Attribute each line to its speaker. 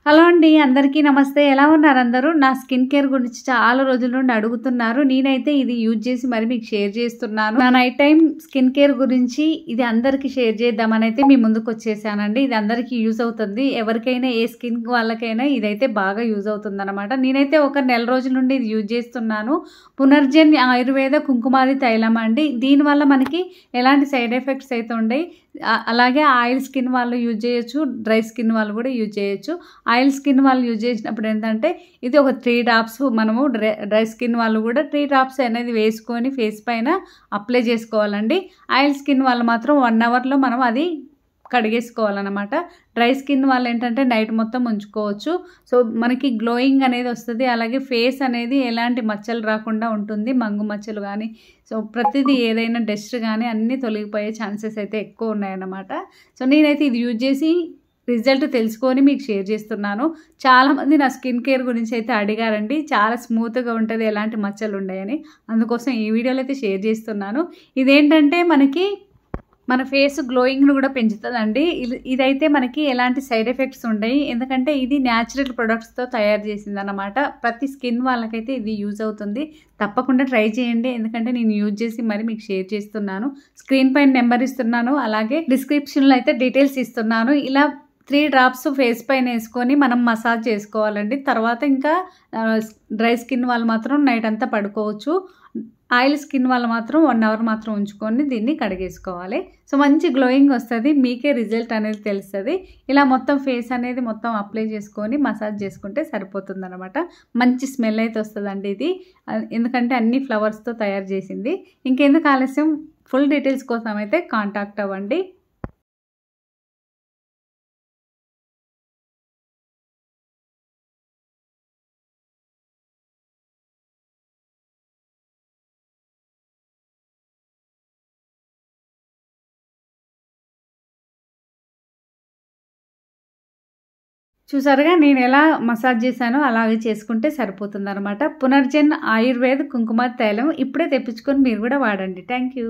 Speaker 1: Hello అండి. అందరికీ నమస్తే. ఎలా ఉన్నారు అందరూ? నా స్కిన్ కేర్ గురించి చాలా రోజుల నుండి అడుగుతున్నారు. నేనైతే ఇది యూజ్ చేసి మరి మీకు షేర్ చేస్తున్నాను. నా నైట్ టైమ్ స్కిన్ కేర్ గురించి ఇది అందరికీ షేర్ చేద్దామని అయితే మీ ముందుకు వచ్చేసానండి. ఇది అందరికీ యూజ్ అవుతుంది. ఎవరికైనా ఏ స్కిన్ వాళ్ళకైనా ఇదైతే బాగా యూజ్ అవుతుందన్నమాట. నేనైతే ఒక నెల రోజుల నుండి ఇది యూజ్ చేస్తున్నాను. పునర్జన్ ఆయుర్వేద కుంకుమాది తైలం అండి. దీనివల్ల మనకి ఎలాంటి సైడ్ ఎఫెక్ట్స్ అయితే ఉండయి. అలాగే ఆయిల్ స్కిన్ వాళ్ళు యూజ్ చేయొచ్చు, డ్రై స్కిన్ వాళ్ళు కూడా యూజ్ చేయొచ్చు. ఆయిల్ స్కిన్ వాళ్ళు యూజ్ చేసినప్పుడు ఏంటంటే ఇది ఒక 3 డ్రాప్స్ మనము డ్రై స్కిన్ వాళ్ళు కూడా 3 డ్రాప్స్ అనేది వేసుకొని ఫేస్ పైన అప్లై చేసుకోవాలండి. ఆయిల్ స్కిన్ వాళ్ళు మాత్రం 1 అవర్లో మనం అది కడిగేసుకోవాలన్నమాట. డ్రై స్కిన్ వాళ్ళు ఏంటంటే నైట్ మొత్తం ఉంచుకోవచ్చు. సో మనకి గ్లోయింగ్ అనేది వస్తుంది. అలాగే ఫేస్ అనేది ఎలాంటి మచ్చలు రాకుండా ఉంటుంది. మంగు మచ్చలు కానీ సో ప్రతిదీ ఏదైనా డస్ట్ కానీ అన్నీ తొలగిపోయే ఛాన్సెస్ అయితే ఎక్కువ ఉన్నాయన్నమాట. సో నేనైతే ఇది యూజ్ చేసి రిజల్ట్ తెలుసుకొని మీకు షేర్ చేస్తున్నాను. చాలామంది నా స్కిన్ కేర్ గురించి అయితే అడిగారండి. చాలా స్మూత్గా ఉంటుంది, ఎలాంటి మచ్చలు ఉండయని. అందుకోసం ఈ వీడియోలో అయితే షేర్ చేస్తున్నాను. ఇదేంటంటే మనకి మన ఫేస్ గ్లోయింగ్ను కూడా పెంచుతుందండి. ఇదైతే మనకి ఎలాంటి సైడ్ ఎఫెక్ట్స్ ఉండయి. ఎందుకంటే ఇది న్యాచురల్ ప్రొడక్ట్స్తో తయారు చేసింది అన్నమాట. ప్రతి స్కిన్ వాళ్ళకైతే ఇది యూజ్ అవుతుంది. తప్పకుండా ట్రై చేయండి. ఎందుకంటే నేను యూజ్ చేసి మరి మీకు షేర్ చేస్తున్నాను. స్క్రీన్ పైన నెంబర్ ఇస్తున్నాను, అలాగే డిస్క్రిప్షన్లో అయితే డీటెయిల్స్ ఇస్తున్నాను. ఇలా 3 డ్రాప్స్ ఫేస్ పైన వేసుకొని మనం మసాజ్ చేసుకోవాలండి. తర్వాత ఇంకా డ్రై స్కిన్ వాళ్ళు మాత్రం నైట్ అంతా పడుకోవచ్చు. ఆయిల్ స్కిన్ వాళ్ళు మాత్రం 1 అవర్ మాత్రం ఉంచుకొని దీన్ని కడిగేసుకోవాలి. సో మంచి గ్లోయింగ్ వస్తుంది. మీకే రిజల్ట్ అనేది తెలుస్తుంది. ఇలా మొత్తం ఫేస్ అనేది మొత్తం అప్లై చేసుకొని మసాజ్ చేసుకుంటే సరిపోతుంది అనమాట. మంచి స్మెల్ అయితే వస్తుందండి ఇది. ఎందుకంటే అన్ని ఫ్లవర్స్తో తయారు చేసింది. ఇంకెందుకు ఆలస్యం, ఫుల్ డీటెయిల్స్ కోసం అయితే కాంటాక్ట్ అవ్వండి. చూసారుగా నేను ఎలా మసాజ్ చేశానో అలాగే చేసుకుంటే సరిపోతుందన్నమాట. పునర్జన్ ఆయుర్వేద కుంకుమ తైలం ఇప్పుడే తెప్పించుకొని మీరు కూడా వాడండి. Thank you.